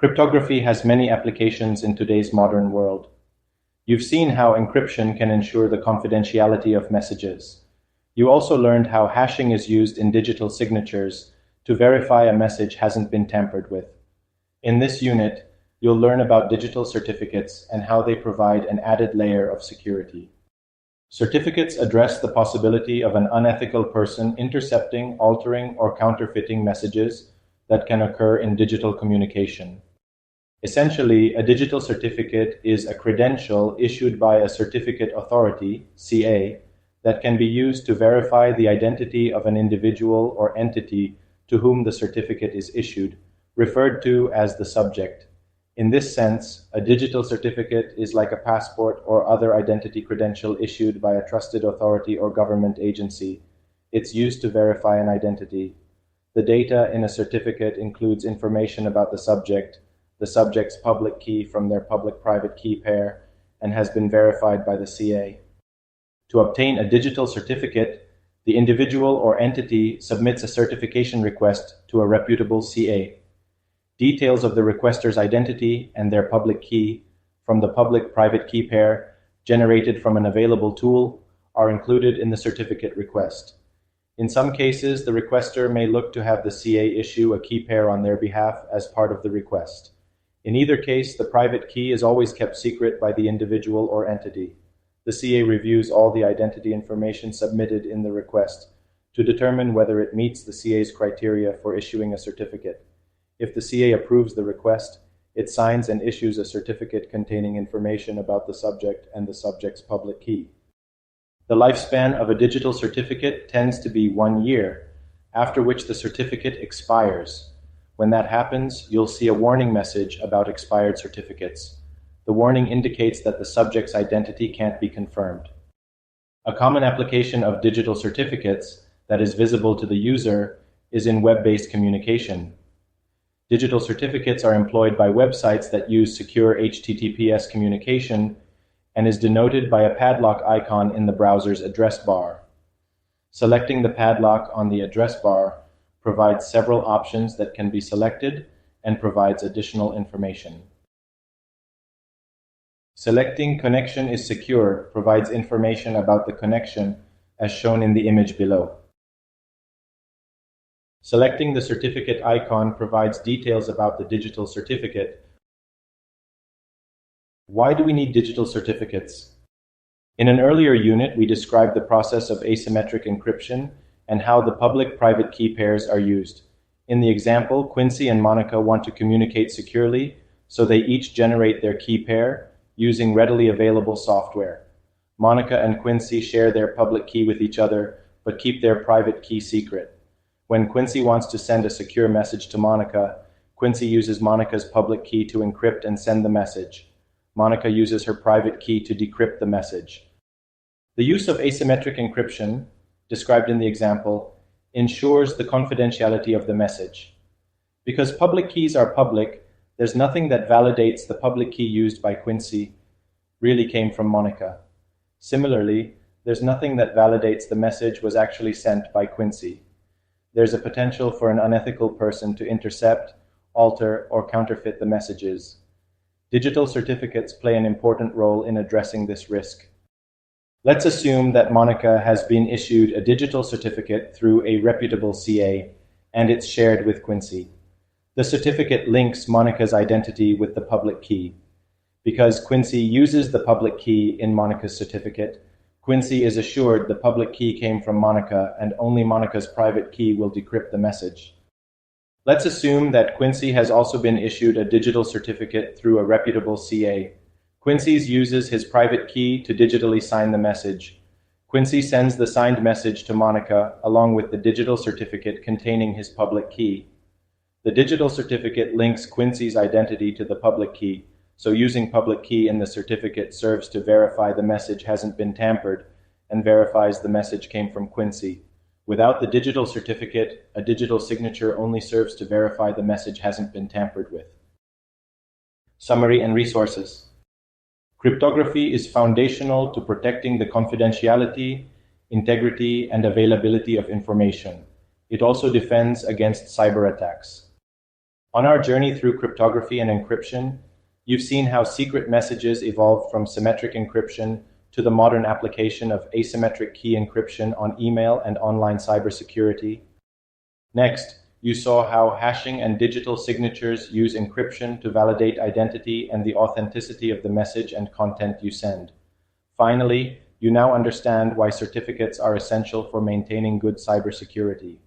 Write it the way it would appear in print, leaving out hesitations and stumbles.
Cryptography has many applications in today's modern world. You've seen how encryption can ensure the confidentiality of messages. You also learned how hashing is used in digital signatures to verify a message hasn't been tampered with. In this unit, you'll learn about digital certificates and how they provide an added layer of security. Certificates address the possibility of an unethical person intercepting, altering, or counterfeiting messages that can occur in digital communication. Essentially, a digital certificate is a credential issued by a certificate authority, CA, that can be used to verify the identity of an individual or entity to whom the certificate is issued, referred to as the subject. In this sense, a digital certificate is like a passport or other identity credential issued by a trusted authority or government agency. It's used to verify an identity. The data in a certificate includes information about the subject's public key from their public-private key pair, and has been verified by the CA. To obtain a digital certificate, the individual or entity submits a certification request to a reputable CA. Details of the requester's identity and their public key from the public-private key pair generated from an available tool are included in the certificate request. In some cases, the requester may look to have the CA issue a key pair on their behalf as part of the request. In either case, the private key is always kept secret by the individual or entity. The CA reviews all the identity information submitted in the request to determine whether it meets the CA's criteria for issuing a certificate. If the CA approves the request, it signs and issues a certificate containing information about the subject and the subject's public key. The lifespan of a digital certificate tends to be 1 year, after which the certificate expires. When that happens, you'll see a warning message about expired certificates. The warning indicates that the subject's identity can't be confirmed. A common application of digital certificates that is visible to the user is in web-based communication. Digital certificates are employed by websites that use secure HTTPS communication and is denoted by a padlock icon in the browser's address bar. Selecting the padlock on the address bar provides several options that can be selected and provides additional information. Selecting Connection is secure provides information about the connection as shown in the image below. Selecting the certificate icon provides details about the digital certificate. Why do we need digital certificates? In an earlier unit, we described the process of asymmetric encryption and how the public-private key pairs are used. In the example, Quincy and Monica want to communicate securely, so they each generate their key pair using readily available software. Monica and Quincy share their public key with each other, but keep their private key secret. When Quincy wants to send a secure message to Monica, Quincy uses Monica's public key to encrypt and send the message. Monica uses her private key to decrypt the message. The use of asymmetric encryption, described in the example, ensures the confidentiality of the message. Because public keys are public, there's nothing that validates the public key used by Quincy really came from Monica. Similarly, there's nothing that validates the message was actually sent by Quincy. There's a potential for an unethical person to intercept, alter, or counterfeit the messages. Digital certificates play an important role in addressing this risk. Let's assume that Monica has been issued a digital certificate through a reputable CA, and it's shared with Quincy. The certificate links Monica's identity with the public key. Because Quincy uses the public key in Monica's certificate, Quincy is assured the public key came from Monica, and only Monica's private key will decrypt the message. Let's assume that Quincy has also been issued a digital certificate through a reputable CA. Quincy uses his private key to digitally sign the message. Quincy sends the signed message to Monica along with the digital certificate containing his public key. The digital certificate links Quincy's identity to the public key, so using public key in the certificate serves to verify the message hasn't been tampered and verifies the message came from Quincy. Without the digital certificate, a digital signature only serves to verify the message hasn't been tampered with. Summary and resources. Cryptography is foundational to protecting the confidentiality, integrity, and availability of information. It also defends against cyber attacks. On our journey through cryptography and encryption, you've seen how secret messages evolved from symmetric encryption to the modern application of asymmetric key encryption on email and online cybersecurity. Next, you saw how hashing and digital signatures use encryption to validate identity and the authenticity of the message and content you send. Finally, you now understand why certificates are essential for maintaining good cybersecurity.